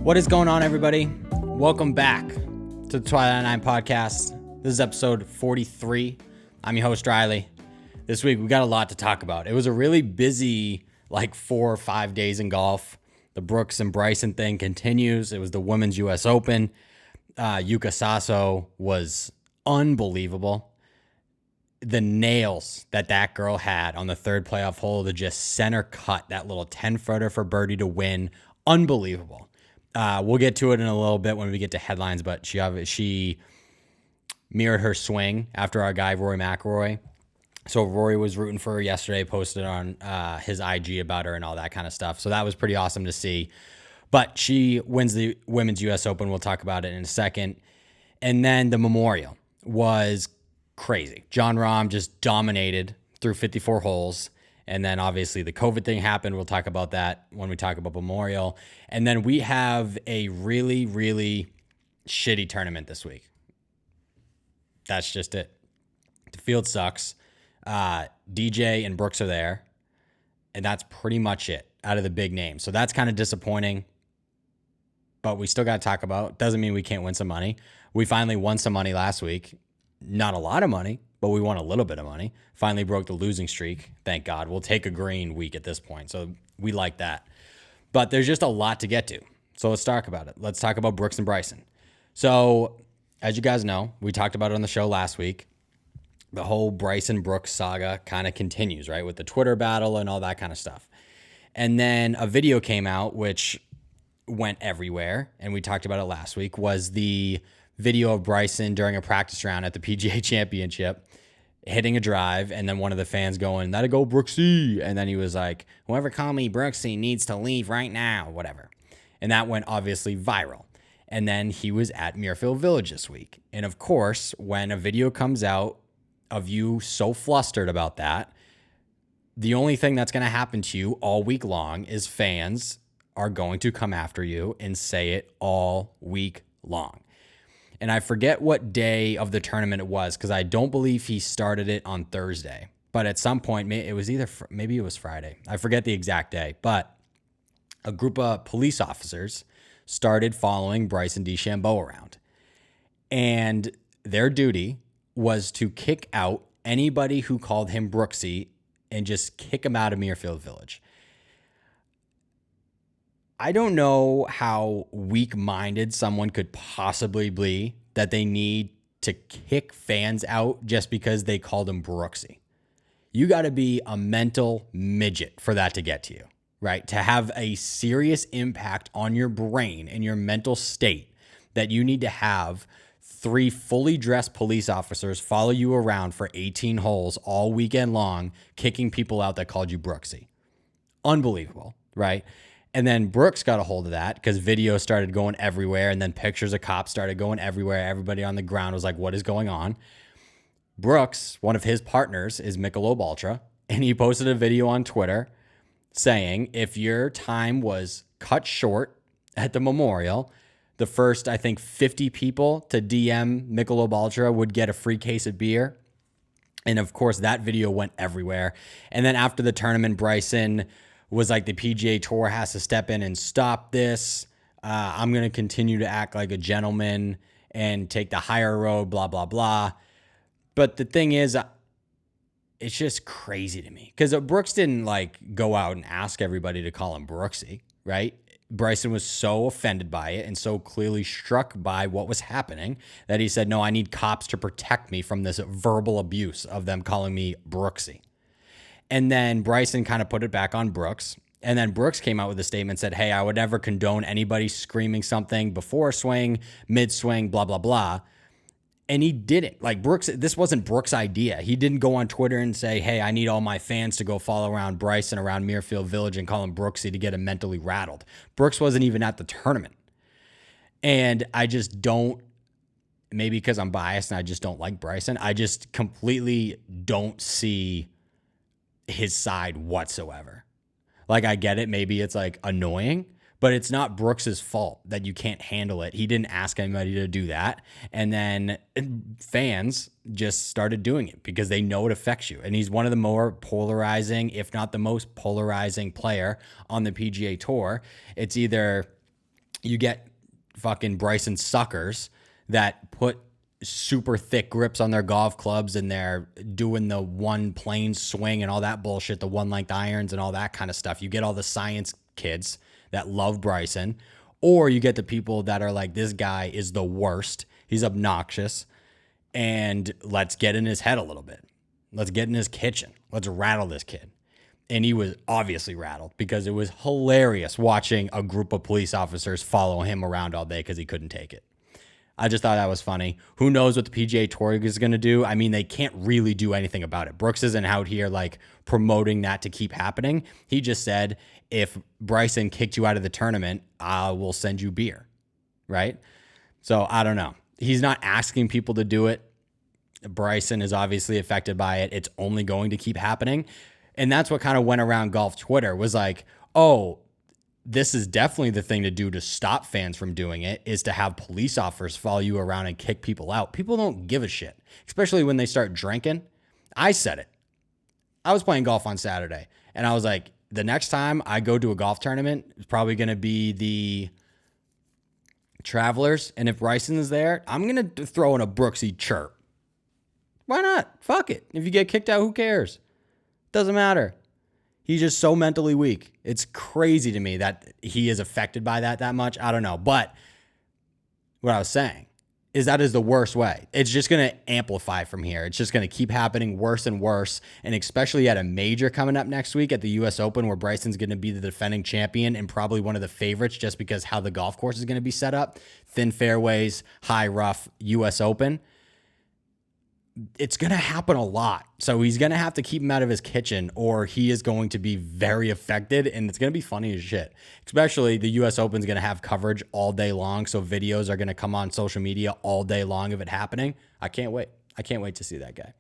What is going on, everybody? Welcome back to the Twilight Nine podcast. This is episode 43. I'm your host, Riley. This week, we got a lot to talk about. It was a really busy, 4 or 5 days in golf. The Brooks and Bryson thing continues. It was the Women's U.S. Open. Yuka Saso was unbelievable. The nails that girl had on the third playoff hole to just center cut that little 10-footer for birdie to win. Unbelievable. We'll get to it in a little bit when we get to headlines, but she mirrored her swing after our guy, Rory McIlroy. So Rory was rooting for her yesterday, posted on his IG about her and all that kind of stuff. So that was pretty awesome to see. But she wins the Women's U.S. Open. We'll talk about it in a second. And then the Memorial was crazy. Jon Rahm just dominated through 54 holes. And then obviously the COVID thing happened. We'll talk about that when we talk about Memorial. And then we have a really, really shitty tournament this week. That's just it. The field sucks. DJ and Brooks are there. And that's pretty much it out of the big names. So that's kind of disappointing. But we still got to talk about. Doesn't mean we can't win some money. We finally won some money last week. Not a lot of money, but we won a little bit of money. Finally broke the losing streak. Thank God. We'll take a green week at this point. So we like that. But there's just a lot to get to. So let's talk about it. Let's talk about Brooks and Bryson. So as you guys know, we talked about it on the show last week. The whole Bryson Brooks saga kind of continues, right? With the Twitter battle and all that kind of stuff. And then a video came out, which went everywhere. And we talked about it last week, was the video of Bryson during a practice round at the PGA Championship, hitting a drive, and then one of the fans going, "That'll go Brooksy." And then he was like, "Whoever called me Brooksy needs to leave right now," whatever. And that went obviously viral. And then he was at Muirfield Village this week. And of course, when a video comes out of you so flustered about that, the only thing that's going to happen to you all week long is fans are going to come after you and say it all week long. And I forget what day of the tournament it was because I don't believe he started it on Thursday. But at some point, it was maybe it was Friday. I forget the exact day. But a group of police officers started following Bryson DeChambeau around. And their duty was to kick out anybody who called him Brooksy and just kick him out of Muirfield Village. I don't know how weak-minded someone could possibly be that they need to kick fans out just because they called him Brooksy. You got to be a mental midget for that to get to you, right? To have a serious impact on your brain and your mental state that you need to have 3 fully dressed police officers follow you around for 18 holes all weekend long, kicking people out that called you Brooksy. Unbelievable, right? And then Brooks got a hold of that because video started going everywhere. And then pictures of cops started going everywhere. Everybody on the ground was like, what is going on? Brooks, one of his partners, is Michelob Ultra. And he posted a video on Twitter saying, if your time was cut short at the Memorial, the first, I think, 50 people to DM Michelob Ultra would get a free case of beer. And of course, that video went everywhere. And then after the tournament, Bryson was like, the PGA Tour has to step in and stop this. I'm going to continue to act like a gentleman and take the higher road, blah, blah, blah. But the thing is, it's just crazy to me because Brooks didn't go out and ask everybody to call him Brooksy, right? Bryson was so offended by it and so clearly struck by what was happening that he said, no, I need cops to protect me from this verbal abuse of them calling me Brooksy. And then Bryson kind of put it back on Brooks. And then Brooks came out with a statement, said, hey, I would never condone anybody screaming something before a swing, mid-swing, blah, blah, blah. And he didn't. Brooks, this wasn't Brooks' idea. He didn't go on Twitter and say, hey, I need all my fans to go follow around Bryson around Muirfield Village and call him Brooksy to get him mentally rattled. Brooks wasn't even at the tournament. And I just don't, maybe because I'm biased and I just don't like Bryson, I just completely don't see his side whatsoever. I get it. Maybe it's annoying, but it's not Brooks's fault that you can't handle it. He didn't ask anybody to do that. And then fans just started doing it because they know it affects you. And he's one of the more polarizing, if not the most polarizing player on the PGA Tour. It's either You get fucking Bryson suckers that put super thick grips on their golf clubs and they're doing the one plane swing and all that bullshit, the one length irons and all that kind of stuff. You get all the science kids that love Bryson, or you get the people that are like, this guy is the worst. He's obnoxious. And let's get in his head a little bit. Let's get in his kitchen. Let's rattle this kid. And he was obviously rattled because it was hilarious watching a group of police officers follow him around all day because he couldn't take it. I just thought that was funny. Who knows what the PGA Tour is going to do? I mean, they can't really do anything about it. Brooks isn't out here like promoting that to keep happening. He just said, if Bryson kicked you out of the tournament, I will send you beer, right? So I don't know. He's not asking people to do it. Bryson is obviously affected by it. It's only going to keep happening. And that's what kind of went around golf Twitter was like, oh, this is definitely the thing to do to stop fans from doing it, is to have police officers follow you around and kick people out. People don't give a shit, especially when they start drinking. I said it. I was playing golf on Saturday, and I was like, the next time I go to a golf tournament, it's probably going to be the Travelers, and if Bryson is there, I'm going to throw in a Brooksy chirp. Why not? Fuck it. If you get kicked out, who cares? Doesn't matter. He's just so mentally weak. It's crazy to me that he is affected by that much. I don't know. But what I was saying is that is the worst way. It's just going to amplify from here. It's just going to keep happening worse and worse. And especially at a major coming up next week at the U.S. Open, where Bryson's going to be the defending champion and probably one of the favorites just because how the golf course is going to be set up. Thin fairways, high rough, U.S. Open. It's going to happen a lot. So he's going to have to keep him out of his kitchen or he is going to be very affected, and it's going to be funny as shit. Especially the US Open is going to have coverage all day long. So videos are going to come on social media all day long of it happening. I can't wait. I can't wait to see that guy.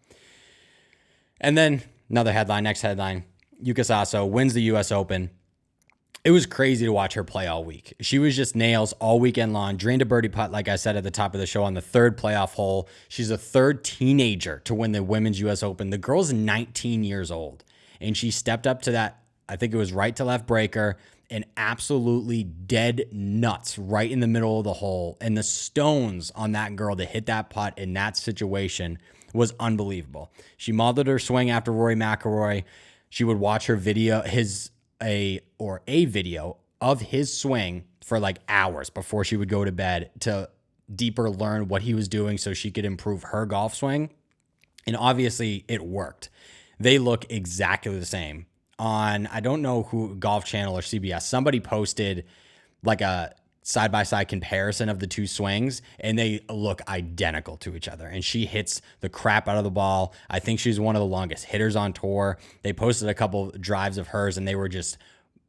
And then another headline, next headline, Yuka Saso wins the US Open. It was crazy to watch her play all week. She was just nails all weekend long. Drained a birdie putt, like I said at the top of the show, on the third playoff hole. She's the third teenager to win the Women's U.S. Open. The girl's 19 years old, and she stepped up to that, I think it was right to left breaker, and absolutely dead nuts right in the middle of the hole. And the stones on that girl to hit that putt in that situation was unbelievable. She modeled her swing after Rory McIlroy. She would watch her video, a video of his swing for like hours before she would go to bed to deeper learn what he was doing so she could improve her golf swing. And obviously it worked. They look exactly the same on, I don't know who, Golf Channel or CBS. Somebody posted like a side-by-side comparison of the two swings, and they look identical to each other. And she hits the crap out of the ball. I think she's one of the longest hitters on tour. They posted a couple drives of hers, and they were just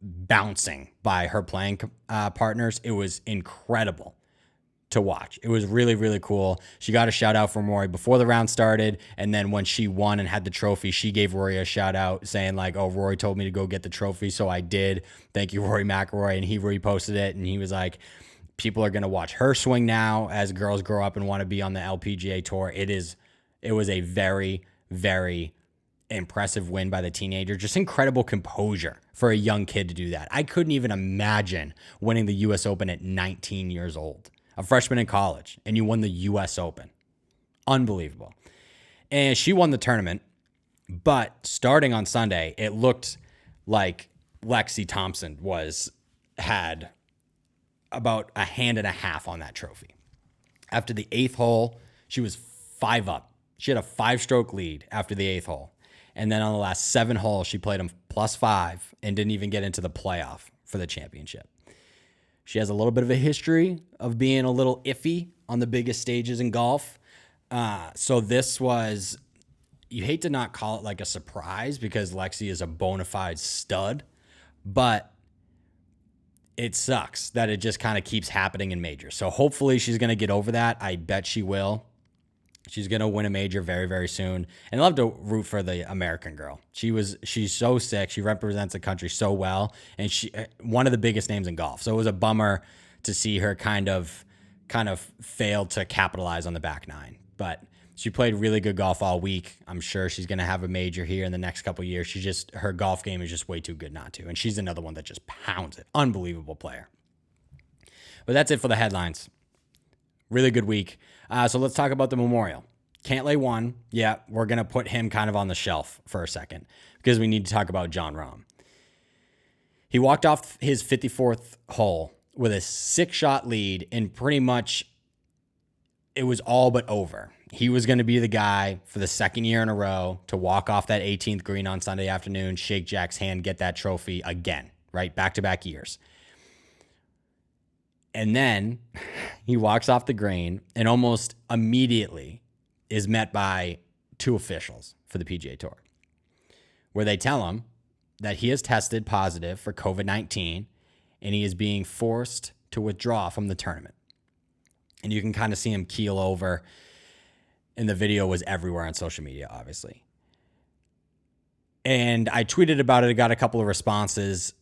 bouncing by her playing partners. It was incredible to watch. It was really, really cool. She got a shout out from Rory before the round started. And then when she won and had the trophy, she gave Rory a shout out saying like, oh, Rory told me to go get the trophy. So I did. Thank you, Rory McIlroy. And he reposted it. And he was like, people are going to watch her swing now as girls grow up and want to be on the LPGA tour. It was a very, very impressive win by the teenager. Just incredible composure for a young kid to do that. I couldn't even imagine winning the US Open at 19 years old. A freshman in college, and you won the U.S. Open. Unbelievable. And she won the tournament, but starting on Sunday, it looked like Lexi Thompson had about a hand and a half on that trophy. After the 8th hole, she was 5 up. She had a 5-stroke lead after the 8th hole. And then on the last 7 holes, she played them +5 and didn't even get into the playoff for the championship. She has a little bit of a history of being a little iffy on the biggest stages in golf. So this was, you hate to not call it like a surprise because Lexi is a bona fide stud, but it sucks that it just kind of keeps happening in majors. So hopefully she's going to get over that. I bet she will. She's going to win a major very, very soon. And I love to root for the American girl. She's so sick. She represents the country so well. And she one of the biggest names in golf. So it was a bummer to see her kind of fail to capitalize on the back nine. But she played really good golf all week. I'm sure she's going to have a major here in the next couple of years. Her golf game is just way too good not to. And she's another one that just pounds it. Unbelievable player. But that's it for the headlines. Really good week. So let's talk about the Memorial. Cantlay won. Yeah, we're going to put him kind of on the shelf for a second because we need to talk about Jon Rahm. He walked off his 54th hole with a 6-shot lead, and pretty much it was all but over. He was going to be the guy for the second year in a row to walk off that 18th green on Sunday afternoon, shake Jack's hand, get that trophy again, right? Back-to-back years. And then he walks off the green and almost immediately is met by 2 officials for the PGA Tour, where they tell him that he has tested positive for COVID-19 and he is being forced to withdraw from the tournament. And you can kind of see him keel over, and the video was everywhere on social media, obviously. And I tweeted about it. I got a couple of responses.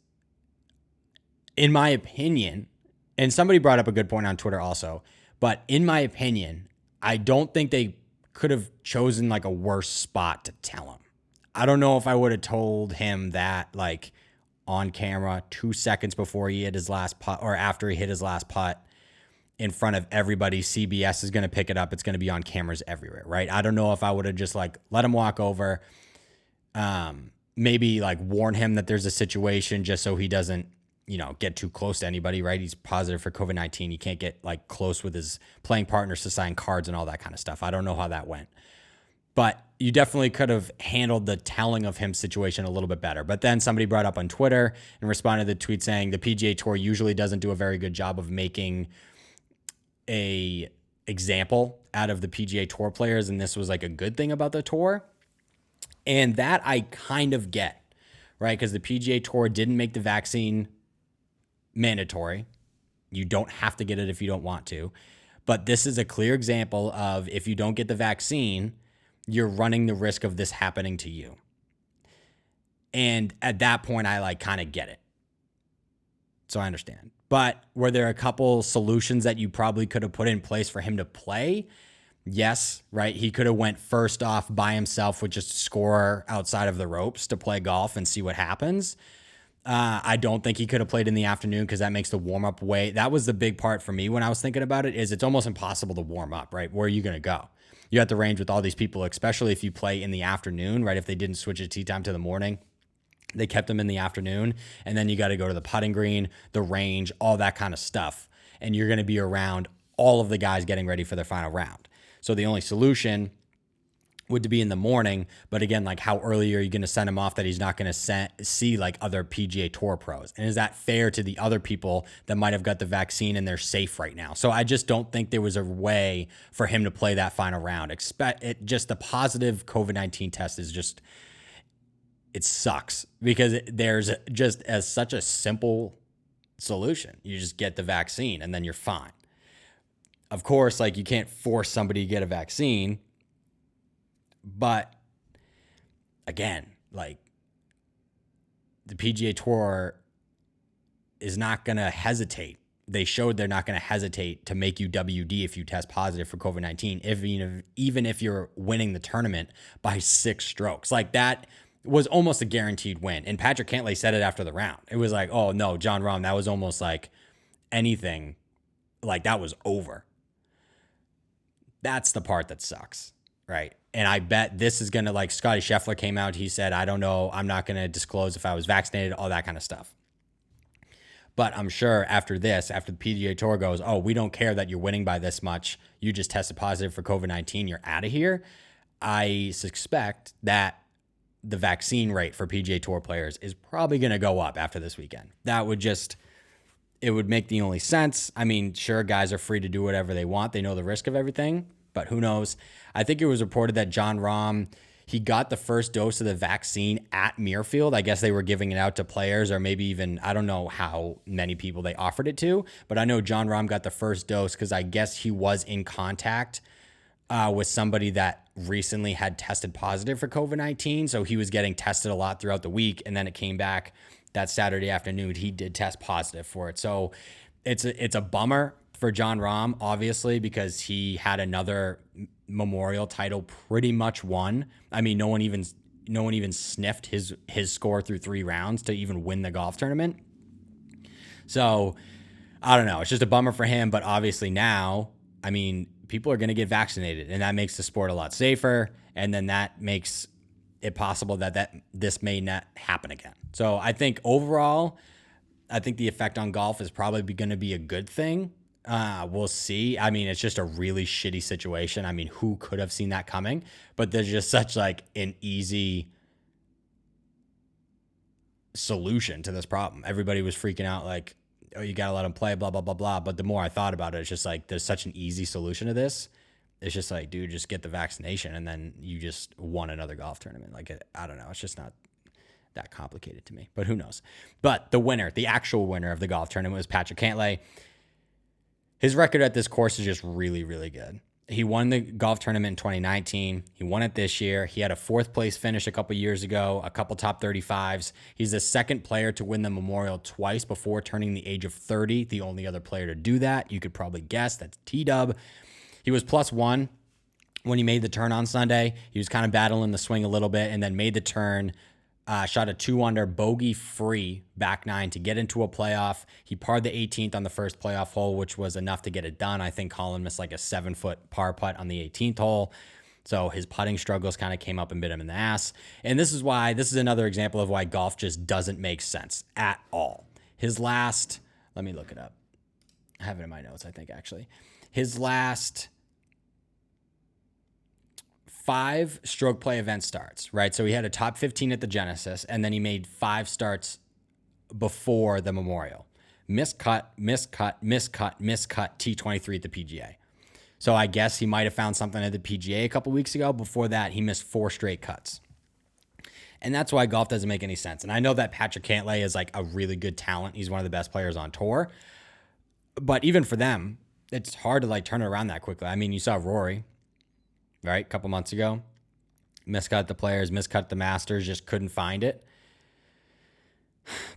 In my opinion, and somebody brought up a good point on Twitter also, but in my opinion, I don't think they could have chosen like a worse spot to tell him. I don't know if I would have told him that like on camera 2 seconds before he hit his last putt or after he hit his last putt in front of everybody. CBS is going to pick it up. It's going to be on cameras everywhere, right? I don't know if I would have just like let him walk over, maybe like warn him that there's a situation just so he doesn't, get too close to anybody, right? He's positive for COVID-19. You can't get like close with his playing partners to sign cards and all that kind of stuff. I don't know how that went. But you definitely could have handled the telling of him situation a little bit better. But then somebody brought up on Twitter and responded to the tweet saying the PGA Tour usually doesn't do a very good job of making a example out of the PGA Tour players, and this was like a good thing about the tour. And that I kind of get, right? Because the PGA Tour didn't make the vaccine mandatory. You don't have to get it if you don't want to. But this is a clear example of if you don't get the vaccine, you're running the risk of this happening to you. And at that point, I like kind of get it. So I understand. But were there a couple solutions that you probably could have put in place for him to play? Yes, right? He could have went first off by himself with just a score outside of the ropes to play golf and see what happens. I don't think he could have played in the afternoon because that makes the warm-up way. That was the big part for me when I was thinking about it, is it's almost impossible to warm up, right? Where are you going to go? You're at the range with all these people, especially if you play in the afternoon, right? If they didn't switch the tee time to the morning, they kept them in the afternoon. And then you got to go to the putting green, the range, all that kind of stuff. And you're going to be around all of the guys getting ready for their final round. So the only solution would be in the morning. But again, like how early are you going to send him off that he's not going to see like other PGA Tour pros? And is that fair to the other people that might have got the vaccine and they're safe right now? So I just don't think there was a way for him to play that final round. Just the positive COVID-19 test is just, it sucks because there's just such a simple solution. You just get the vaccine and then you're fine. Of course, like you can't force somebody to get a vaccine. But again, like the PGA Tour is not going to hesitate. They showed they're not going to hesitate to make you WD if you test positive for COVID-19, even if you're winning the tournament by 6 strokes. Like that was almost a guaranteed win. And Patrick Cantlay said it after the round. It was like, oh no, Jon Rahm, that was almost like anything. Like that was over. That's the part that sucks, right? And I bet this is going to, like Scotty Scheffler came out. He said, I don't know. I'm not going to disclose if I was vaccinated, all that kind of stuff. But I'm sure after this, after the PGA Tour goes, oh, we don't care that you're winning by this much. You just tested positive for COVID-19. You're out of here. I suspect that the vaccine rate for PGA Tour players is probably going to go up after this weekend. It would make the only sense. I mean, sure, guys are free to do whatever they want. They know the risk of everything. But who knows? I think it was reported that Jon Rahm, he got the first dose of the vaccine at Muirfield. I guess they were giving it out to players, or maybe even, I don't know how many people they offered it to. But I know Jon Rahm got the first dose because I guess he was in contact with somebody that recently had tested positive for COVID-19. So he was getting tested a lot throughout the week. And then it came back that Saturday afternoon. He did test positive for it. So it's a bummer for Jon Rahm, obviously, because he had another Memorial title pretty much won. I mean, no one even sniffed his score through 3 rounds to even win the golf tournament. So I don't know. It's just a bummer for him. But obviously now, I mean, people are going to get vaccinated, and that makes the sport a lot safer. And then that makes it possible that this may not happen again. So I think overall, I think the effect on golf is probably going to be a good thing. We'll see. I mean, it's just a really shitty situation. I mean, who could have seen that coming? But there's just such like an easy solution to this problem. Everybody was freaking out like, oh, you got to let them play, blah, blah, blah, blah. But the more I thought about it, it's just like, there's such an easy solution to this. It's just like, dude, just get the vaccination and then you just won another golf tournament. Like, I don't know. It's just not that complicated to me, but who knows? But the winner, the actual winner of the golf tournament was Patrick Cantlay. His record at this course is just really, really good. He won the golf tournament in 2019. He won it this year. He had a 4th place finish a couple years ago, a couple top 35s. He's the second player to win the Memorial twice before turning the age of 30. The only other player to do that, you could probably guess, that's T-Dub. He was +1 when he made the turn on Sunday. He was kind of battling the swing a little bit and then made the turn. Shot a 2-under bogey-free back 9 to get into a playoff. He parred the 18th on the first playoff hole, which was enough to get it done. I think Colin missed like a 7-foot par putt on the 18th hole. So his putting struggles kind of came up and bit him in the ass. And this is another example of why golf just doesn't make sense at all. His last, let me look it up. I have it in my notes, I think, actually. His last 5 stroke play event starts, right? So he had a top 15 at the Genesis, and then he made 5 starts before the Memorial. Miscut, T23 at the PGA. So I guess he might have found something at the PGA a couple weeks ago. Before that, he missed 4 straight cuts. And that's why golf doesn't make any sense. And I know that Patrick Cantlay is like a really good talent. He's one of the best players on tour. But even for them, it's hard to like turn it around that quickly. I mean, you saw Rory, right? A couple months ago, miscut the Players, miscut the Masters, just couldn't find it.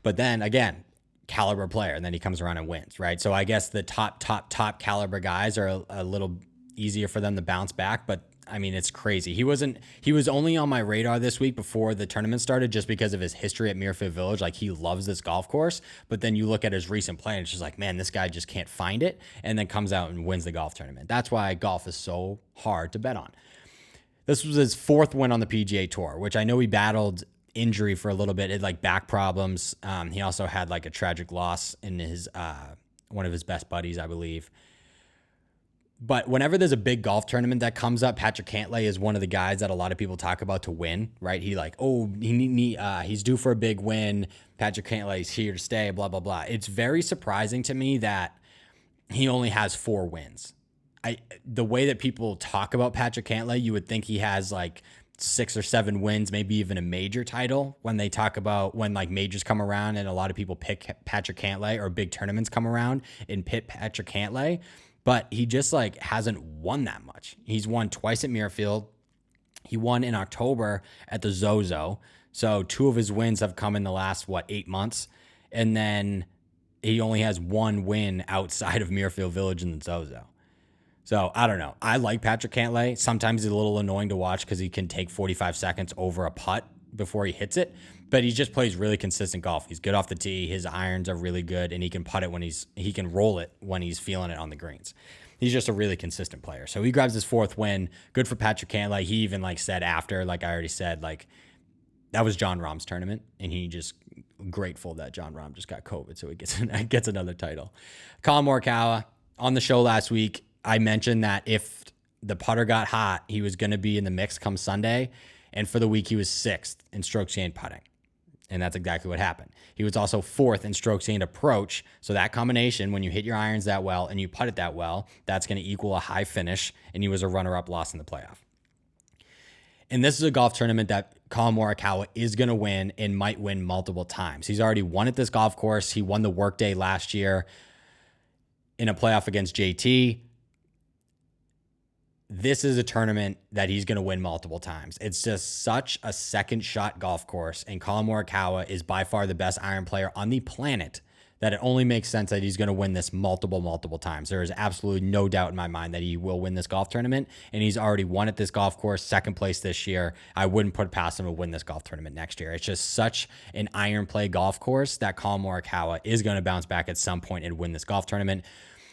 But then again, caliber player, and then he comes around and wins, right? So I guess the top caliber guys are a little easier for them to bounce back. But I mean, it's crazy. He was only on my radar this week before the tournament started just because of his history at Muirfield Village. Like, he loves this golf course. But then you look at his recent play and it's just like, man, this guy just can't find it, and then comes out and wins the golf tournament. That's why golf is so hard to bet on. This was his 4th win on the PGA Tour, which I know he battled injury for a little bit. It had like back problems. He also had like a tragic loss in his one of his best buddies, I believe. But whenever there's a big golf tournament that comes up, Patrick Cantlay is one of the guys that a lot of people talk about to win, right? He's due for a big win. Patrick Cantlay's here to stay, blah, blah, blah. It's very surprising to me that he only has 4 wins. The way that people talk about Patrick Cantlay, you would think he has like 6 or 7 wins, maybe even a major title when they talk about when like majors come around and a lot of people pick Patrick Cantlay, or big tournaments come around and pick Patrick Cantlay. But he just like hasn't won that much. He's won twice at Muirfield. He won in October at the Zozo. So 2 of his wins have come in the last, 8 months. And then he only has 1 win outside of Muirfield Village in the Zozo. So I don't know. I like Patrick Cantlay. Sometimes he's a little annoying to watch because he can take 45 seconds over a putt before he hits it. But he just plays really consistent golf. He's good off the tee. His irons are really good, and he can putt it he can roll it when he's feeling it on the greens. He's just a really consistent player. So he grabs his 4th win. Good for Patrick Cantlay. He even like said after, like I already said, like that was John Rahm's tournament, and he just grateful that John Rahm just got COVID, so he gets another title. Colin Morikawa on the show last week, I mentioned that if the putter got hot, he was going to be in the mix come Sunday. And for the week, he was 6th in strokes gained putting. And that's exactly what happened. He was also 4th in strokes gained approach. So that combination, when you hit your irons that well and you putt it that well, that's going to equal a high finish. And he was a runner-up, lost in the playoff. And this is a golf tournament that Colin Morikawa is going to win and might win multiple times. He's already won at this golf course. He won the Workday last year in a playoff against JT. This is a tournament that he's going to win multiple times. It's just such a second shot golf course, and Colin Morikawa is by far the best iron player on the planet. that it only makes sense that he's going to win this multiple times. There is absolutely no doubt in my mind that he will win this golf tournament, and he's already won at this golf course, second place this year. I wouldn't put it past him to win this golf tournament next year. It's just such an iron play golf course that Collin Morikawa is going to bounce back at some point and win this golf tournament.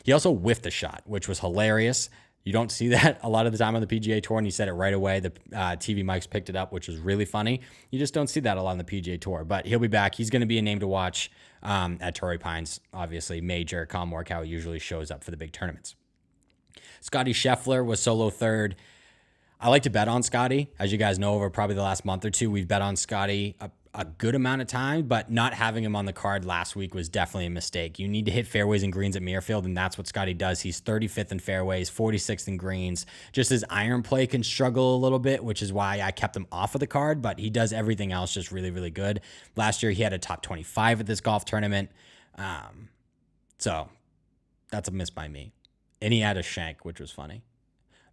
He also whiffed the shot, which was hilarious. You don't see that a lot of the time on the PGA Tour, and he said it right away. The TV mics picked it up, which was really funny. You just don't see that a lot on the PGA Tour, but he'll be back. He's going to be a name to watch at Torrey Pines, obviously major. Collin Morikawa usually shows up for the big tournaments. Scotty Scheffler was solo third. I like to bet on Scotty. As you guys know, over probably the last month or two, we've bet on Scotty a good amount of time, but not having him on the card last week was definitely a mistake. You need to hit fairways and greens at Muirfield, and that's what Scotty does. He's 35th in fairways, 46th in greens. Just his iron play can struggle a little bit, which is why I kept him off of the card, but he does everything else just really, really good. Last year, he had a top 25 at this golf tournament. So that's a miss by me. And he had a shank, which was funny.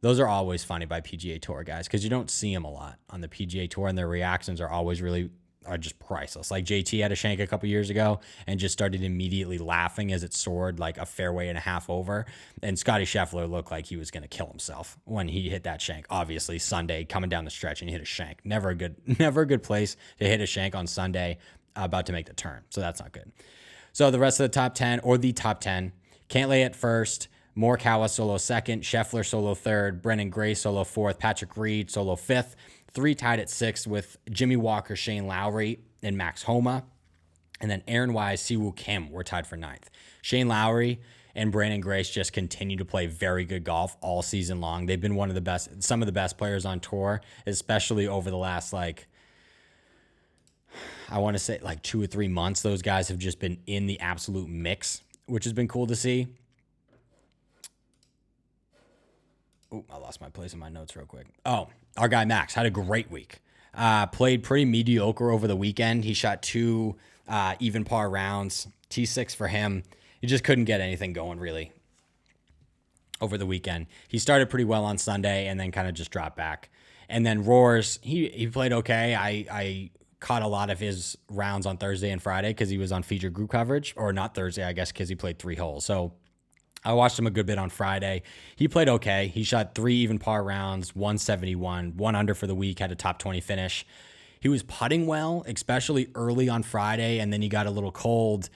Those are always funny by PGA Tour guys because you don't see them a lot on the PGA Tour, and their reactions are always are just priceless. Like JT had a shank a couple years ago and just started immediately laughing as it soared like a fairway and a half over. And Scotty Scheffler looked like he was going to kill himself when he hit that shank. Obviously, Sunday coming down the stretch and he hit a shank. Never a good place to hit a shank on Sunday about to make the turn. So that's not good. So the rest of the top 10 or the top 10, Cantlay at first, Morikawa solo second, Scheffler solo third, Brendan Gray solo fourth, Patrick Reed solo fifth, 3 tied at 6 with Jimmy Walker, Shane Lowry, and Max Homa. And then Aaron Wise, Siwoo Kim were tied for 9th. Shane Lowry and Brandon Grace just continue to play very good golf all season long. They've been some of the best players on tour, especially over the last, I want to say 2 or 3 months. Those guys have just been in the absolute mix, which has been cool to see. Oh, I lost my place in my notes real quick. Oh, our guy Max had a great week. Played pretty mediocre over the weekend. He shot 2 even par rounds, T6 for him. He just couldn't get anything going really over the weekend. He started pretty well on Sunday and then kind of just dropped back. And then Roars, he played okay. I caught a lot of his rounds on Thursday and Friday because he was on featured group coverage, or not Thursday, I guess, because he played 3 holes. So I watched him a good bit on Friday. He played okay. He shot 3 even par rounds, 171, 1 under for the week, had a top 20 finish. He was putting well, especially early on Friday, and then he got a little cold.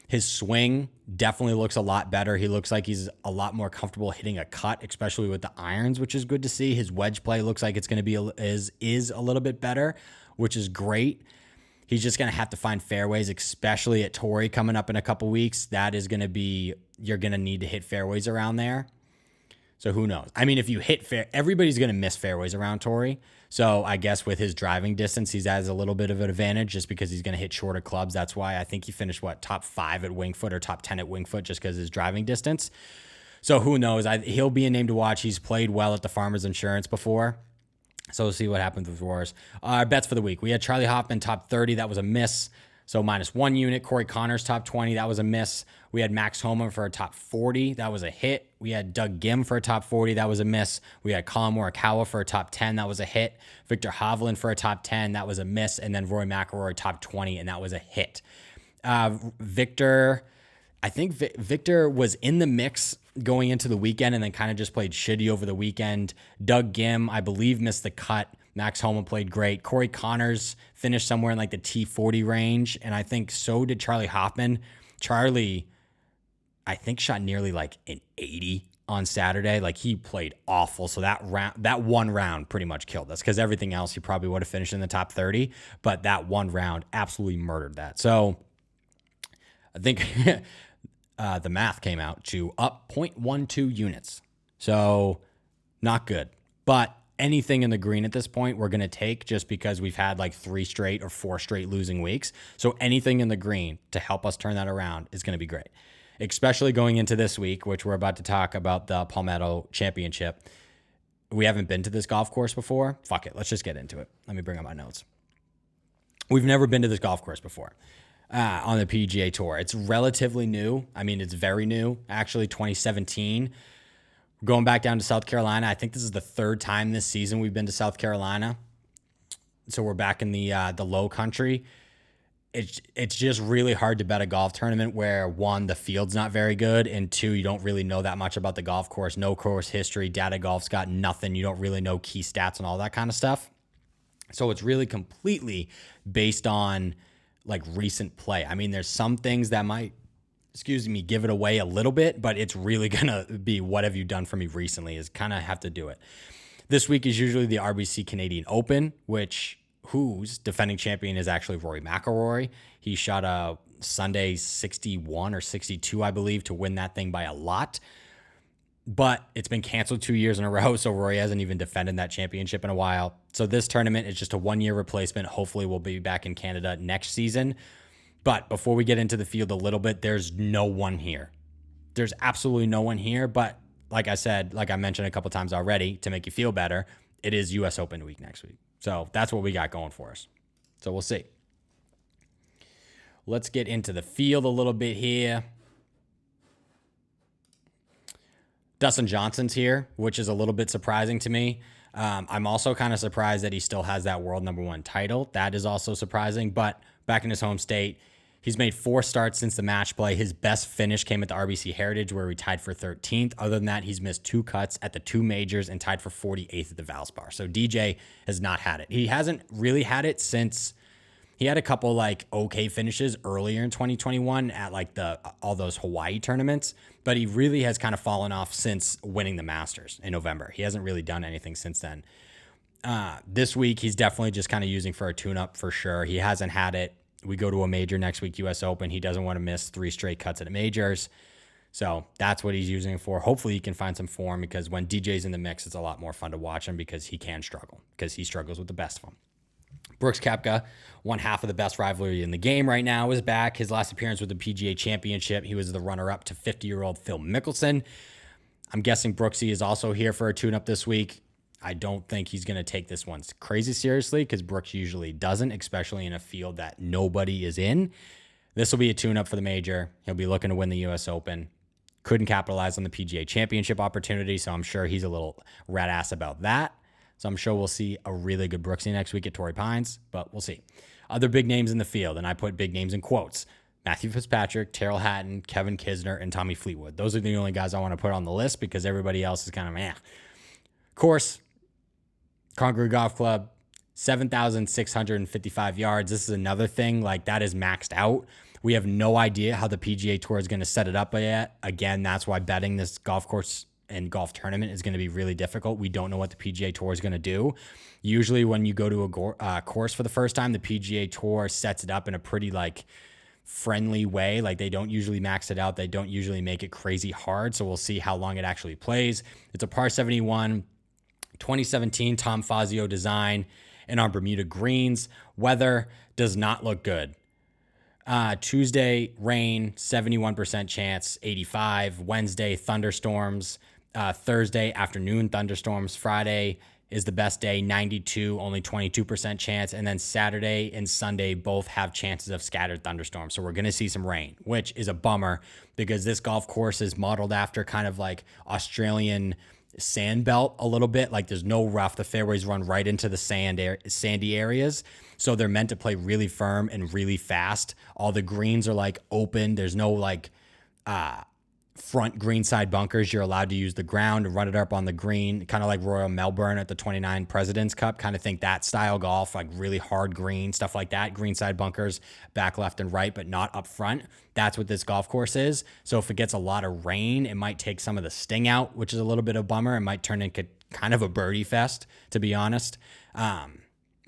His swing definitely looks a lot better. He looks like he's a lot more comfortable hitting a cut, especially with the irons, which is good to see. His wedge play looks like it's going to be is a little bit better, which is great. He's just going to have to find fairways, especially at Torrey coming up in a couple weeks. That is going to be, you're going to need to hit fairways around there. So who knows? I mean, if you hit everybody's going to miss fairways around Torrey. So I guess with his driving distance, he has a little bit of an advantage just because he's going to hit shorter clubs. That's why I think he finished, top 5 at Winged Foot or top 10 at Winged Foot just because of his driving distance. So who knows? He'll be a name to watch. He's played well at the Farmers Insurance before. So we'll see what happens with Roars. Our bets for the week. We had Charlie Hoffman top 30. That was a miss. So -1 unit. Corey Connors top 20. That was a miss. We had Max Homa for a top 40. That was a hit. We had Doug Gim for a top 40. That was a miss. We had Collin Morikawa for a top 10. That was a hit. Victor Hovland for a top 10. That was a miss. And then Rory McIlroy top 20. And that was a hit. Victor was in the mix going into the weekend and then kind of just played shitty over the weekend. Doug Gim, I believe, missed the cut. Max Homa played great. Corey Connors finished somewhere in the T40 range, and I think so did Charlie Hoffman. Charlie, I think, shot nearly an 80 on Saturday. He played awful. So that one round pretty much killed us because everything else he probably would have finished in the top 30, but that one round absolutely murdered that. So I think the math came out to up 0.12 units. So not good. But anything in the green at this point we're going to take just because we've had 3 straight or 4 straight losing weeks. So anything in the green to help us turn that around is going to be great, especially going into this week, which we're about to talk about the Palmetto Championship. We haven't been to this golf course before. Fuck it. Let's just get into it. Let me bring up my notes. We've never been to this golf course before on the PGA Tour. It's relatively new. I mean, it's very new. Actually, 2017. Going back down to South Carolina, I think this is the 3rd time this season we've been to South Carolina. So we're back in the low country. it's just really hard to bet a golf tournament where, one, the field's not very good, and two, you don't really know that much about the golf course. No course history. Data Golf's got nothing. You don't really know key stats and all that kind of stuff. So it's really completely based on like recent play. I mean, there's some things that might, give it away a little bit, but it's really going to be what have you done for me recently is kind of have to do it. This week is usually the RBC Canadian Open, whose defending champion is actually Rory McIlroy. He shot a Sunday 61 or 62, I believe, to win that thing by a lot. But it's been canceled 2 years in a row, so Rory hasn't even defended that championship in a while. So this tournament is just a one-year replacement. Hopefully we'll be back in Canada next season. But before we get into the field a little bit, there's no one here. There's absolutely no one here. But like I said, like I mentioned a couple times already, to make you feel better, it is U.S. Open week next week. So that's what we got going for us. So we'll see. Let's get into the field a little bit here. Dustin Johnson's here, which is a little bit surprising to me. I'm also kind of surprised that he still has that world number one title. That is also surprising. But back in his home state, he's made 4 starts since the match play. His best finish came at the RBC Heritage, where he tied for 13th. Other than that, he's missed 2 cuts at the 2 majors and tied for 48th at the Valspar. So DJ has not had it. He hasn't really had it since he had a couple like okay finishes earlier in 2021 at like all those Hawaii tournaments, but he really has kind of fallen off since winning the Masters in November. He hasn't really done anything since then. This week, he's definitely just kind of using for a tune-up for sure. He hasn't had it. We go to a major next week, U.S. Open. He doesn't want to miss 3 straight cuts at the majors. So that's what he's using it for. Hopefully he can find some form, because when DJ's in the mix, it's a lot more fun to watch him, because he can struggle, because he struggles with the best of them. Brooks Koepka, one half of the best rivalry in the game right now, is back. His last appearance with the PGA Championship, he was the runner-up to 50-year-old Phil Mickelson. I'm guessing Brooksy is also here for a tune-up this week. I don't think he's going to take this one crazy seriously, because Brooks usually doesn't, especially in a field that nobody is in. This will be a tune-up for the major. He'll be looking to win the U.S. Open. Couldn't capitalize on the PGA Championship opportunity, so I'm sure he's a little rat-ass about that. So I'm sure we'll see a really good Brooksy next week at Torrey Pines, but we'll see. Other big names in the field, and I put big names in quotes: Matthew Fitzpatrick, Terrell Hatton, Kevin Kisner, and Tommy Fleetwood. Those are the only guys I want to put on the list, because everybody else is kind of meh. Course, Congaree Golf Club, 7,655 yards. This is another thing, like, that is maxed out. We have no idea how the PGA Tour is going to set it up yet. Again, that's why betting this golf course and golf tournament is going to be really difficult. We don't know what the PGA Tour is going to do. Usually when you go to a course for the first time, the PGA Tour sets it up in a pretty like friendly way. Like, they don't usually max it out. They don't usually make it crazy hard. So we'll see how long it actually plays. It's a par 71, 2017 Tom Fazio design, and on Bermuda greens. Weather does not look good. Tuesday, rain, 71% chance, 85. Wednesday, thunderstorms. Thursday, afternoon thunderstorms. Friday is the best day, 92, only 22% chance. And then Saturday and Sunday both have chances of scattered thunderstorms. So we're going to see some rain, which is a bummer, because this golf course is modeled after kind of like Australian sand belt a little bit. Like, there's no rough. The fairways run right into the sandy areas. So they're meant to play really firm and really fast. All the greens are like open. There's no like front greenside bunkers. You're allowed to use the ground and run it up on the green, kind of like Royal Melbourne at the 29 President's Cup. Kind of think that style golf, like really hard green, stuff like that. Greenside bunkers, back, left, and right, but not up front. That's what this golf course is. So if it gets a lot of rain, it might take some of the sting out, which is a little bit of a bummer. It might turn into kind of a birdie fest, to be honest.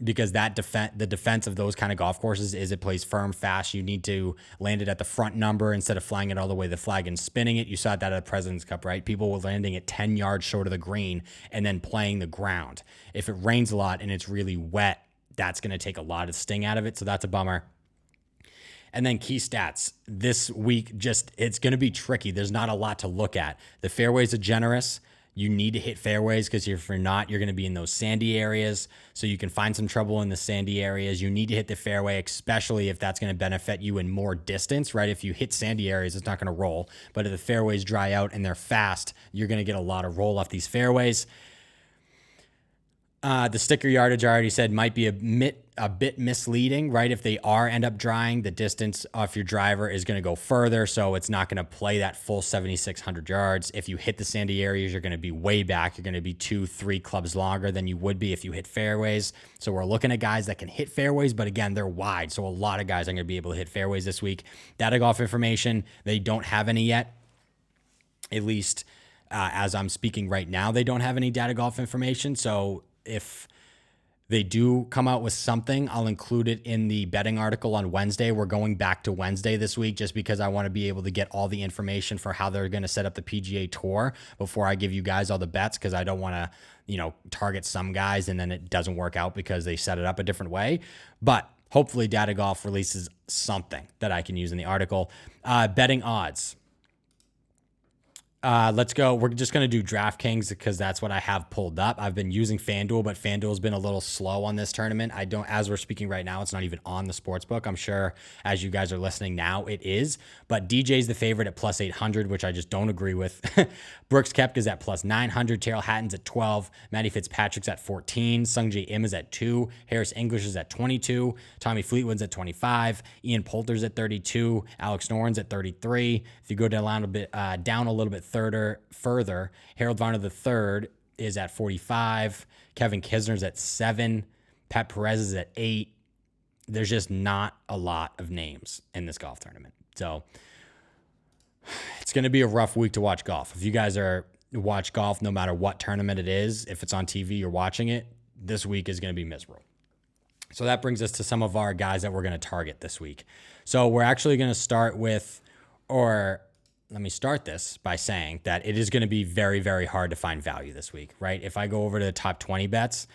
Because the defense of those kind of golf courses is it plays firm, fast. You need to land it at the front number instead of flying it all the way to the flag and spinning it. You saw that at the President's Cup, right? People were landing it 10 yards short of the green and then playing the ground. If it rains a lot and it's really wet, that's going to take a lot of sting out of it. So that's a bummer. And then key stats. This week, it's going to be tricky. There's not a lot to look at. The fairways are generous. You need to hit fairways, because if you're not, you're going to be in those sandy areas. So you can find some trouble in the sandy areas. You need to hit the fairway, especially if that's going to benefit you in more distance, right? If you hit sandy areas, it's not going to roll. But if the fairways dry out and they're fast, you're going to get a lot of roll off these fairways. The sticker yardage, I already said, might be a bit misleading, right? If they end up drying, the distance off your driver is going to go further, so it's not going to play that full 7,600 yards. If you hit the sandy areas, you're going to be way back. You're going to be 2-3 clubs longer than you would be if you hit fairways. So we're looking at guys that can hit fairways, but again, they're wide, so a lot of guys are going to be able to hit fairways this week. Data golf information, they don't have any yet, at least as I'm speaking right now. They don't have any data golf information, so if they do come out with something, I'll include it in the betting article on Wednesday. We're going back to Wednesday this week just because I want to be able to get all the information for how they're going to set up the PGA Tour before I give you guys all the bets, because I don't want to, target some guys and then it doesn't work out because they set it up a different way. But hopefully Data Golf releases something that I can use in the article. Betting odds. Let's go. We're just going to do DraftKings because that's what I have pulled up. I've been using FanDuel, but FanDuel's been a little slow on this tournament. As we're speaking right now, it's not even on the sportsbook. I'm sure as you guys are listening now, it is. But DJ's the favorite at plus 800, which I just don't agree with. Brooks Koepka's at plus 900. Terrell Hatton's at 12. Matty Fitzpatrick's at 14. Sungjae Im is at 2. Harris English is at 22. Tommy Fleetwood's at 25. Ian Poulter's at 32. Alex Noren's at 33. If you go down a little bit further, Harold Varner III is at 45. Kevin Kisner's at 7. Pat Perez is at 8. There's just not a lot of names in this golf tournament. So it's going to be a rough week to watch golf. If you guys watch golf, no matter what tournament it is, if it's on TV, you're watching it, this week is going to be miserable. So that brings us to some of our guys that we're going to target this week. So we're actually going to start with, let me start this by saying that it is going to be very, very hard to find value this week, right? If I go over to the top 20 bets,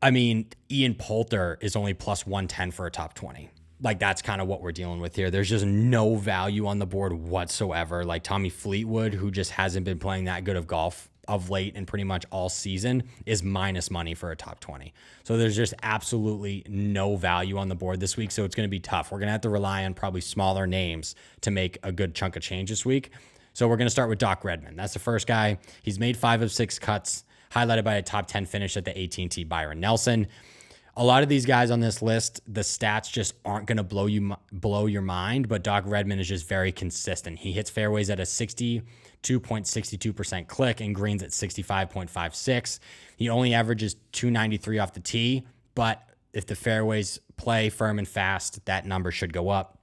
Ian Poulter is only plus 110 for a top 20. Like, that's kind of what we're dealing with here. There's just no value on the board whatsoever. Like Tommy Fleetwood, who just hasn't been playing that good of golf of late and pretty much all season, is minus money for a top 20. So there's just absolutely no value on the board this week. So it's going to be tough. We're going to have to rely on probably smaller names to make a good chunk of change this week. So we're going to start with Doc Redman. That's the first guy. He's made 5 of 6 cuts, highlighted by a top 10 finish at the AT&T Byron Nelson. A lot of these guys on this list, the stats just aren't going to blow your mind, but Doc Redman is just very consistent. He hits fairways at a 62.62% click and greens at 65.56. He only averages 293 off the tee, but if the fairways play firm and fast, that number should go up.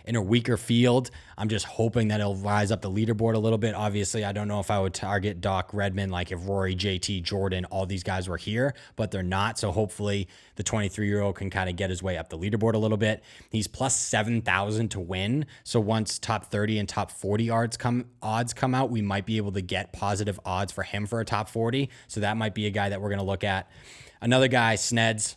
In a weaker field, I'm just hoping that it'll rise up the leaderboard a little bit. Obviously, I don't know if I would target Doc Redman like if Rory, JT, Jordan, all these guys were here, but they're not. So hopefully the 23-year-old can kind of get his way up the leaderboard a little bit. He's plus 7,000 to win. So once top 30 and top 40 odds come out, we might be able to get positive odds for him for a top 40. So that might be a guy that we're going to look at. Another guy, Sneds,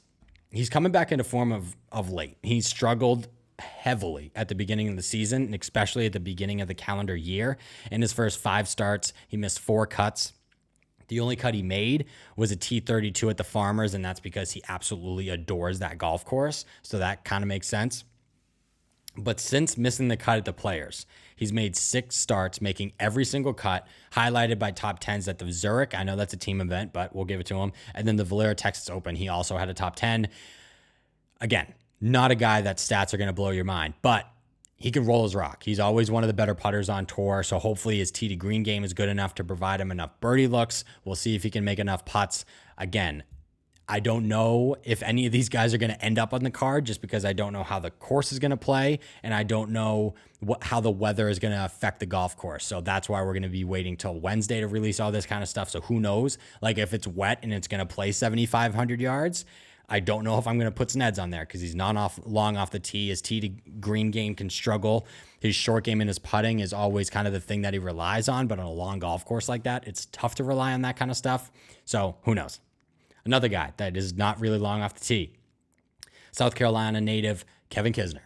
he's coming back into form of late. He struggled heavily at the beginning of the season, and especially at the beginning of the calendar year. In his first 5 starts, he missed 4 cuts. The only cut he made was a T32 at the Farmers, and that's because he absolutely adores that golf course. So that kind of makes sense. But since missing the cut at the Players, he's made 6 starts, making every single cut, highlighted by top 10s at the Zurich. I know that's a team event, but we'll give it to him. And then the Valero Texas Open, he also had a top 10. Again, not a guy that stats are going to blow your mind, but he can roll his rock. He's always one of the better putters on tour, so hopefully his tee to green game is good enough to provide him enough birdie looks. We'll see if he can make enough putts. Again, I don't know if any of these guys are going to end up on the card just because I don't know how the course is going to play, and I don't know how the weather is going to affect the golf course. So that's why we're going to be waiting till Wednesday to release all this kind of stuff. So who knows? Like if it's wet and it's going to play 7,500 yards, I don't know if I'm going to put Sneds on there because he's not long off the tee. His tee to green game can struggle. His short game and his putting is always kind of the thing that he relies on. But on a long golf course like that, it's tough to rely on that kind of stuff. So who knows? Another guy that is not really long off the tee, South Carolina native Kevin Kisner.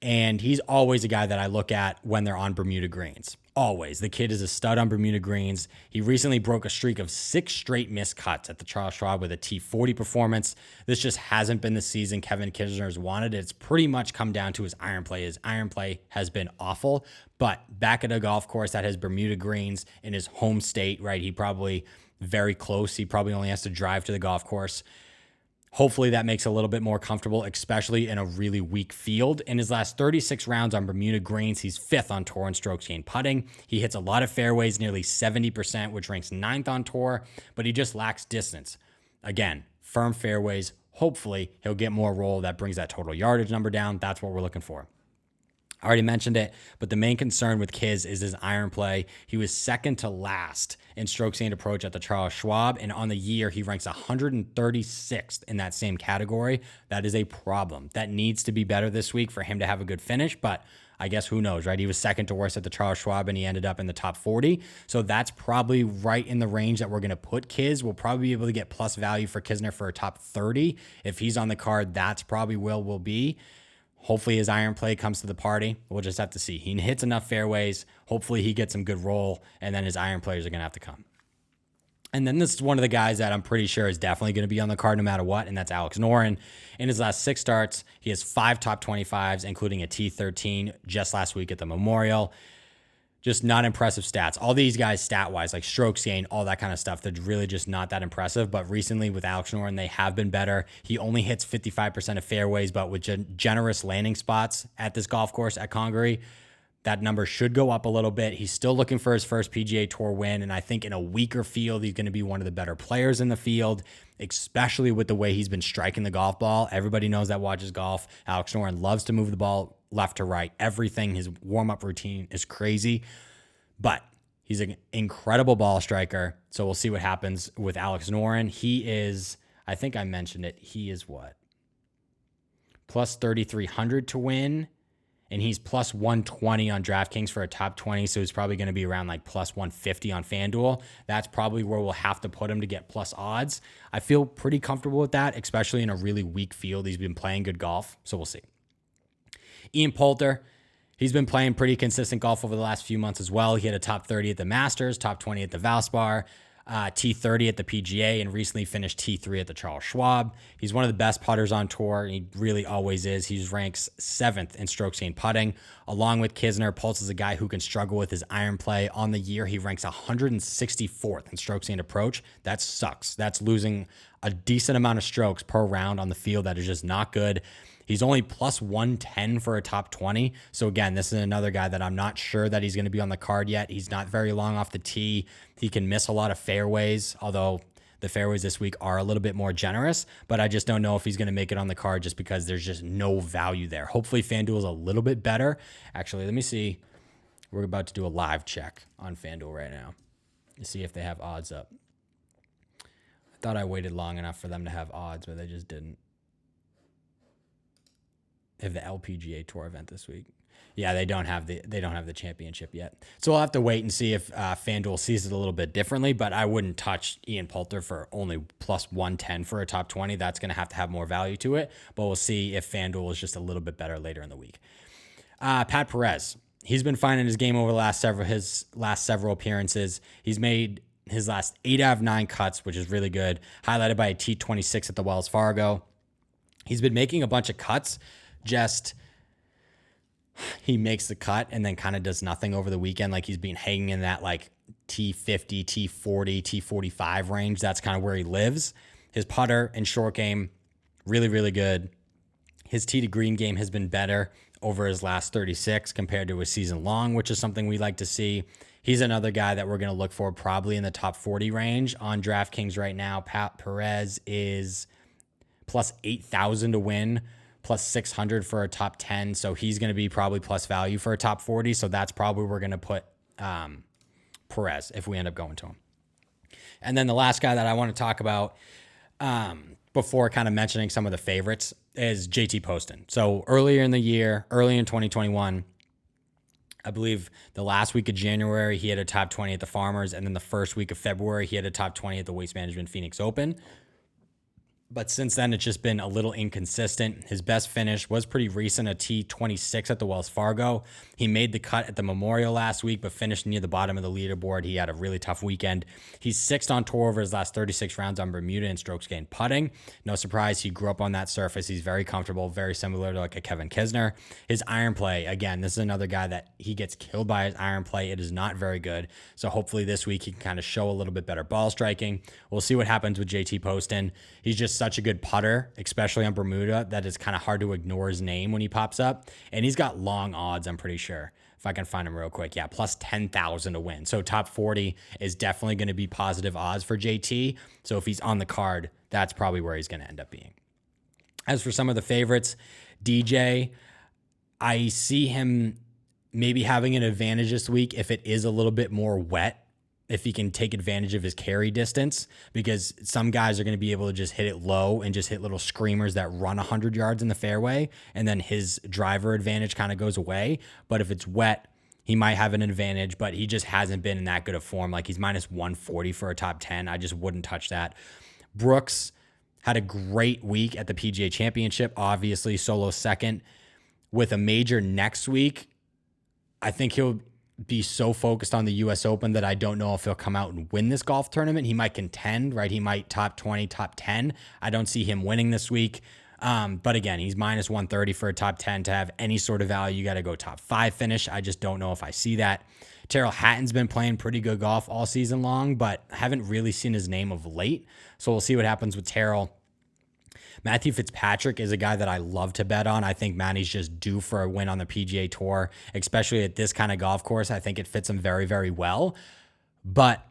And he's always a guy that I look at when they're on Bermuda greens. Always. The kid is a stud on Bermuda greens. He recently broke a streak of 6 straight missed cuts at the Charles Schwab with a T40 performance. This just hasn't been the season Kevin Kisner's wanted. It's pretty much come down to his iron play. His iron play has been awful, but back at a golf course that has Bermuda greens in his home state, right? He probably very close. He probably only has to drive to the golf course. Hopefully that makes it a little bit more comfortable, especially in a really weak field. In his last 36 rounds on Bermuda greens, he's 5th on tour in strokes gained putting. He hits a lot of fairways, nearly 70%, which ranks 9th on tour, but he just lacks distance. Again, firm fairways. Hopefully he'll get more roll. That brings that total yardage number down. That's what we're looking for. I already mentioned it, but the main concern with Kiz is his iron play. He was second to last in strokes gained approach at the Charles Schwab, and on the year, he ranks 136th in that same category. That is a problem. That needs to be better this week for him to have a good finish, but I guess who knows, right? He was second to worst at the Charles Schwab, and he ended up in the top 40. So that's probably right in the range that we're going to put Kiz. We'll probably be able to get plus value for Kisner for a top 30. If he's on the card, that's probably where we'll be. Hopefully his iron play comes to the party. We'll just have to see. He hits enough fairways. Hopefully he gets some good roll, and then his iron players are going to have to come. And then this is one of the guys that I'm pretty sure is definitely going to be on the card no matter what, and that's Alex Noren. In his last 6 starts, he has 5 top 25s, including a T13 just last week at the Memorial. Just not impressive stats. All these guys stat-wise, like strokes gained, all that kind of stuff, they're really just not that impressive. But recently with Alex Noren, they have been better. He only hits 55% of fairways, but with generous landing spots at this golf course at Congaree, that number should go up a little bit. He's still looking for his first PGA Tour win, and I think in a weaker field, he's going to be one of the better players in the field, especially with the way he's been striking the golf ball. Everybody knows that watches golf. Alex Noren loves to move the ball left to right. Everything, his warm-up routine is crazy, but he's an incredible ball striker. So we'll see what happens with Alex Noren. He is, I think I mentioned it, he is what? Plus 3,300 to win. And he's plus 120 on DraftKings for a top 20, so he's probably going to be around like plus 150 on FanDuel. That's probably where we'll have to put him to get plus odds. I feel pretty comfortable with that, especially in a really weak field. He's been playing good golf, so we'll see. Ian Poulter, he's been playing pretty consistent golf over the last few months as well. He had a top 30 at the Masters, top 20 at the Valspar, T30 at the PGA, and recently finished T3 at the Charles Schwab. He's one of the best putters on tour. He really always is. He ranks 7th in strokes gained putting. Along with Kisner, Pulse is a guy who can struggle with his iron play. On the year, he ranks 164th in strokes gained approach. That sucks. That's losing a decent amount of strokes per round on the field. That is just not good. He's only plus 110 for a top 20. So again, this is another guy that I'm not sure that he's going to be on the card yet. He's not very long off the tee. He can miss a lot of fairways, although the fairways this week are a little bit more generous, but I just don't know if he's going to make it on the card just because there's just no value there. Hopefully FanDuel is a little bit better. Actually, let me see. We're about to do a live check on FanDuel right now to see if they have odds up. I thought I waited long enough for them to have odds, but they just didn't. They have the LPGA Tour event this week. Yeah, they don't have the championship yet. So we'll have to wait and see if FanDuel sees it a little bit differently, but I wouldn't touch Ian Poulter for only plus 110 for a top 20. That's going to have more value to it, but we'll see if FanDuel is just a little bit better later in the week. Pat Perez, he's been finding his game over his last several appearances. He's made his last 8 out of 9 cuts, which is really good, highlighted by a T26 at the Wells Fargo. He's been making a bunch of cuts. He makes the cut and then kind of does nothing over the weekend. Like he's been hanging in that like T50, T40, T45 range. That's kind of where he lives. His putter and short game, really, really good. His tee to green game has been better over his last 36 compared to his season long, which is something we like to see. He's another guy that we're going to look for probably in the top 40 range on DraftKings right now. Pat Perez is plus 8,000 to win, plus 600 for a top 10. So he's going to be probably plus value for a top 40. So that's probably where we're going to put Perez if we end up going to him. And then the last guy that I want to talk about before kind of mentioning some of the favorites is JT Poston. So earlier in the year, early in 2021, I believe the last week of January, he had a top 20 at the Farmers. And then the first week of February, he had a top 20 at the Waste Management Phoenix Open. But since then, it's just been a little inconsistent. His best finish was pretty recent, a T26 at the Wells Fargo. He made the cut at the Memorial last week, but finished near the bottom of the leaderboard. He had a really tough weekend. He's sixth on tour over his last 36 rounds on Bermuda in strokes gained putting. No surprise, he grew up on that surface. He's very comfortable, very similar to like a Kevin Kisner. His iron play, again, this is another guy that he gets killed by his iron play. It is not very good. So hopefully this week he can kind of show a little bit better ball striking. We'll see what happens with JT Poston. He's just such a good putter, especially on Bermuda, that it's kind of hard to ignore his name when he pops up. And he's got long odds, I'm pretty sure. If I can find him real quick. Yeah, plus 10,000 to win. So top 40 is definitely going to be positive odds for JT. So if he's on the card, that's probably where he's going to end up being. As for some of the favorites, DJ, I see him maybe having an advantage this week if it is a little bit more wet, if he can take advantage of his carry distance, because some guys are going to be able to just hit it low and just hit little screamers that run 100 yards in the fairway, and then his driver advantage kind of goes away. But if it's wet, he might have an advantage, but he just hasn't been in that good of form. Like he's minus 140 for a top 10. I just wouldn't touch that. Brooks had a great week at the PGA Championship, obviously solo second. With a major next week, I think he'll be so focused on the US Open that I don't know if he'll come out and win this golf tournament. He might contend, right? He might top 20, top 10. I don't see him winning this week. But again, he's minus 130 for a top 10. To have any sort of value, you got to go top 5 finish. I just don't know if I see that. Terrell Hatton's been playing pretty good golf all season long, but haven't really seen his name of late. So we'll see what happens with Terrell. Matthew Fitzpatrick is a guy that I love to bet on. I think Matty's just due for a win on the PGA Tour, especially at this kind of golf course. I think it fits him very, very well. But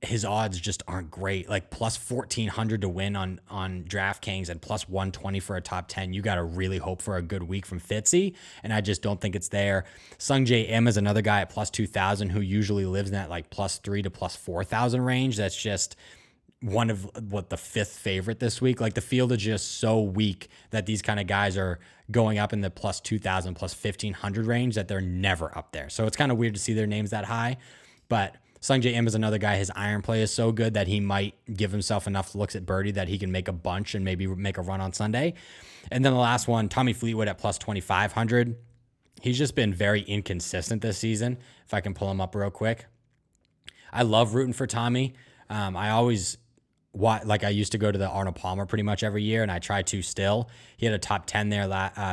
his odds just aren't great. Like plus 1,400 to win on DraftKings and plus 120 for a top 10. You got to really hope for a good week from Fitzy, and I just don't think it's there. Sung J M is another guy at plus 2,000 who usually lives in that like plus 3 to plus 4,000 range. That's just one of the fifth favorite this week. Like the field is just so weak that these kind of guys are going up in the plus 2,000, plus 1,500 range that they're never up there. So it's kind of weird to see their names that high. But Sung J M is another guy. His iron play is so good that he might give himself enough looks at birdie that he can make a bunch and maybe make a run on Sunday. And then the last one, Tommy Fleetwood at plus 2,500. He's just been very inconsistent this season. If I can pull him up real quick. I love rooting for Tommy. I used to go to the Arnold Palmer pretty much every year, and I try to still. He had a top 10 there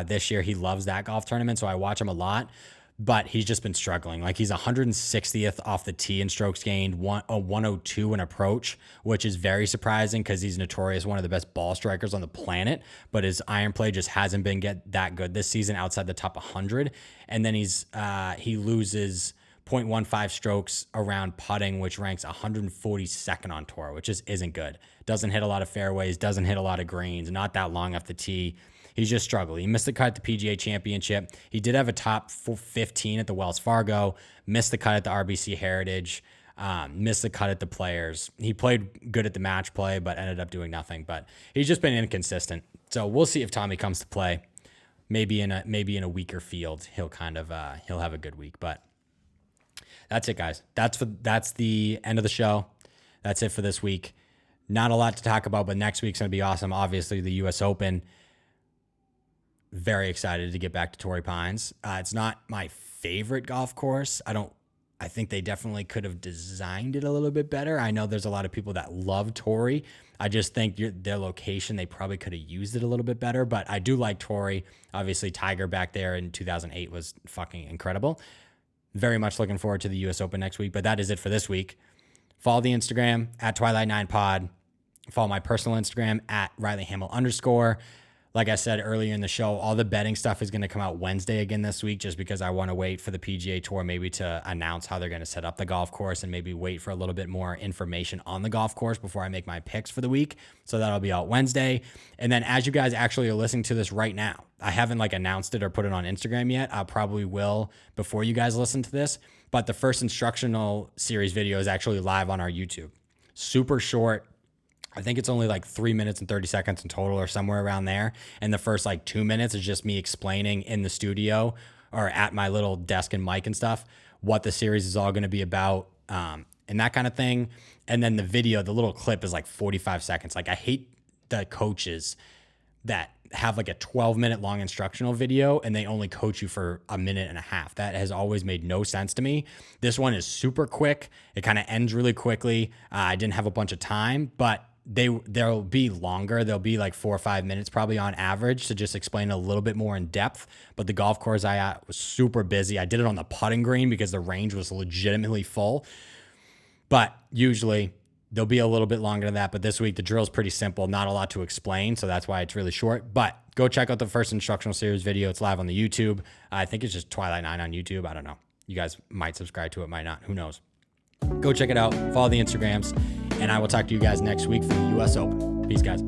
this year. He loves that golf tournament, so I watch him a lot. But he's just been struggling. Like he's 160th off the tee in strokes gained, a 102 in approach, which is very surprising because he's notorious one of the best ball strikers on the planet. But his iron play just hasn't been that good this season outside the top 100. And then he loses 0.15 strokes around putting, which ranks 142nd on tour, which just isn't good. Doesn't hit a lot of fairways, doesn't hit a lot of greens, not that long off the tee. He's just struggling. He missed the cut at the PGA Championship. He did have a top 15 at the Wells Fargo, missed the cut at the RBC Heritage, missed the cut at the Players. He played good at the match play, but ended up doing nothing. But he's just been inconsistent. So we'll see if Tommy comes to play. Maybe in a weaker field, he'll have a good week. But that's it, guys. That's the end of the show. That's it for this week. Not a lot to talk about, but next week's going to be awesome. Obviously, the U.S. Open. Very excited to get back to Torrey Pines. It's not my favorite golf course. I think they definitely could have designed it a little bit better. I know there's a lot of people that love Torrey. I just think their location, they probably could have used it a little bit better, but I do like Torrey. Obviously, Tiger back there in 2008 was fucking incredible. Very much looking forward to the U.S. Open next week, but that is it for this week. Follow the Instagram at Twilight9Pod. Follow my personal Instagram at RileyHamill_. Like I said earlier in the show, all the betting stuff is going to come out Wednesday again this week just because I want to wait for the PGA Tour maybe to announce how they're going to set up the golf course and maybe wait for a little bit more information on the golf course before I make my picks for the week. So that'll be out Wednesday. And then as you guys actually are listening to this right now, I haven't announced it or put it on Instagram yet. I probably will before you guys listen to this. But the first instructional series video is actually live on our YouTube. Super short. I think it's only 3 minutes and 30 seconds in total or somewhere around there. And the first 2 minutes is just me explaining in the studio or at my little desk and mic and stuff what the series is all going to be about and that kind of thing. And then the video, the little clip is 45 seconds. I hate the coaches that have like a 12-minute long instructional video and they only coach you for a minute and a half. That has always made no sense to me. This one is super quick. It kind of ends really quickly. I didn't have a bunch of time, but they'll be longer. They'll be like 4 or 5 minutes probably on average to just explain a little bit more in depth. But the golf course I at was super busy. I did it on the putting green because the range was legitimately full. But usually they'll be a little bit longer than that. But this week the drill's pretty simple, not a lot to explain. So that's why it's really short. But go check out the first instructional series video. It's live on the YouTube. I think it's just Twilight 9 on YouTube. I don't know. You guys might subscribe to it, might not. Who knows? Go check it out. Follow the Instagrams. And I will talk to you guys next week for the US Open. Peace, guys.